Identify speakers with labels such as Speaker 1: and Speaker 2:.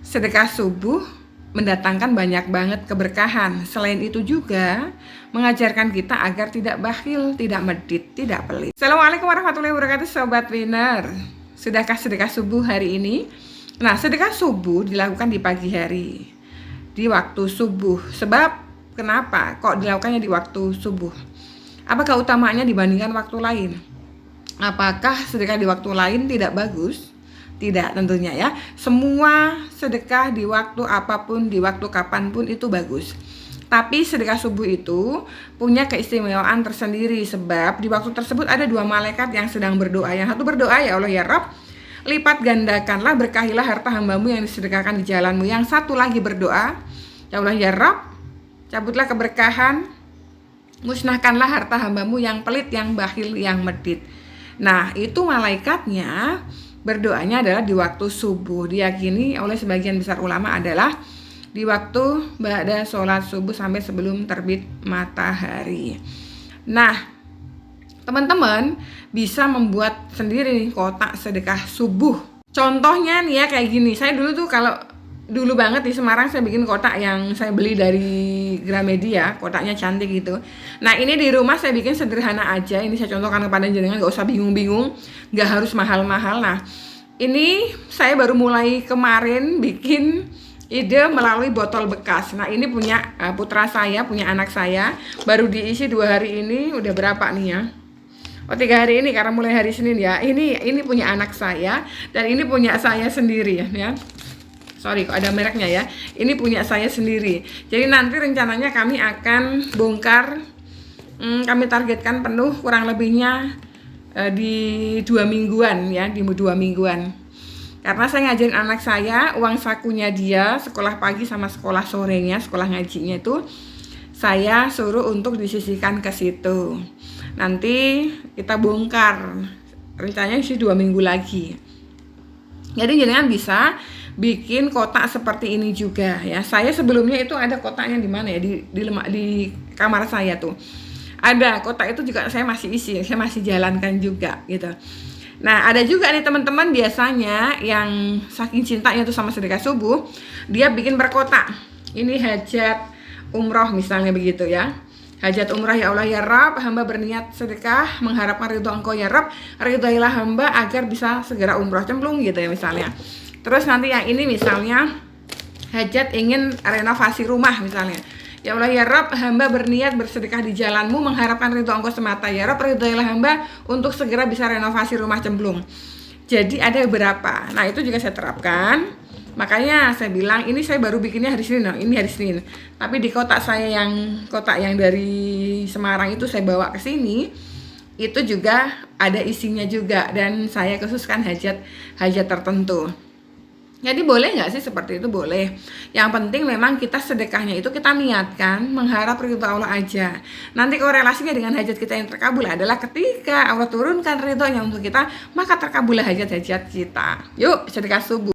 Speaker 1: Sedekah subuh mendatangkan banyak banget keberkahan. Selain itu juga mengajarkan kita agar tidak bakhil, tidak medit, tidak pelit. Assalamualaikum warahmatullahi wabarakatuh Sobat Winner. Sudahkah sedekah subuh hari ini? Nah, sedekah subuh dilakukan di pagi hari, di waktu subuh. Sebab kenapa kok dilakukannya di waktu subuh? Apakah utamanya dibandingkan waktu lain? Apakah sedekah di waktu lain tidak bagus? Tidak, tentunya ya. Semua sedekah di waktu apapun, di waktu kapanpun itu bagus. Tapi sedekah subuh itu punya keistimewaan tersendiri. Sebab di waktu tersebut ada dua malaikat yang sedang berdoa. Yang satu berdoa, ya Allah ya Rabb, lipat gandakanlah, berkahilah harta hambamu yang disedekahkan di jalanmu. Yang satu lagi berdoa, ya Allah ya Rabb, cabutlah keberkahan, musnahkanlah harta hambamu yang pelit, yang bakhil, yang medit. Nah, itu malaikatnya berdoanya adalah di waktu subuh. Diyakini oleh sebagian besar ulama adalah di waktu ba'da sholat subuh sampai sebelum terbit matahari. Nah, teman-teman bisa membuat sendiri kotak sedekah subuh. Contohnya nih ya kayak gini. Saya dulu tuh kalau dulu banget di Semarang saya bikin kotak yang saya beli dari Gramedia, kotaknya cantik gitu. Nah, ini di rumah saya bikin sederhana aja. Ini saya contohkan kepada jenengan, gak usah bingung-bingung, gak harus mahal-mahal. Nah, ini saya baru mulai kemarin bikin ide melalui botol bekas. Nah, ini punya putra saya, punya anak saya, baru diisi 2 hari ini. Udah berapa nih ya? Oh, 3 hari ini karena mulai hari Senin ya. Ini punya anak saya dan ini punya saya sendiri ya. Sorry, kok ada mereknya ya. Ini punya saya sendiri. Jadi nanti rencananya kami akan bongkar. Kami targetkan penuh kurang lebihnya di 2 mingguan ya, di 2 mingguan. Karena saya ngajarin anak saya, uang sakunya dia sekolah pagi sama sekolah sorenya, sekolah ngajinya itu saya suruh untuk disisihkan ke situ. Nanti kita bongkar. Rencananya sih 2 minggu lagi. Jadi jangan bisa bikin kotak seperti ini juga ya. Saya sebelumnya itu ada kotaknya di mana ya, di kamar saya tuh. Ada kotak itu juga saya masih isi, saya masih jalankan juga gitu. Nah, ada juga nih teman-teman biasanya yang saking cintanya tuh sama sedekah subuh, dia bikin berkotak. Ini hajat umroh misalnya begitu ya. Hajat umrah, ya Allah ya Rabb, hamba berniat sedekah mengharapkan ridho Engkau ya Rabb, ridhoilah hamba agar bisa segera umroh, cemplung gitu ya misalnya. Terus nanti yang ini misalnya hajat ingin renovasi rumah misalnya. Ya Allah ya Rabb, hamba berniat bersedekah di jalanmu mengharapkan ridho Engkau semata ya Rabb, ridhoilah hamba untuk segera bisa renovasi rumah, cemplung. Jadi ada beberapa. Nah, itu juga saya terapkan. Makanya saya bilang ini saya baru bikinnya hari Senin. Nah, ini hari Senin. Tapi di kotak saya kotak yang dari Semarang itu saya bawa ke sini. Itu juga ada isinya juga dan saya khususkan hajat tertentu. Jadi boleh nggak sih seperti itu? Boleh. Yang penting memang kita sedekahnya itu kita niatkan mengharap ridho Allah aja. Nanti korelasinya dengan hajat kita yang terkabul adalah ketika Allah turunkan ridhonya untuk kita, maka terkabullah hajat-hajat kita. Yuk sedekah subuh.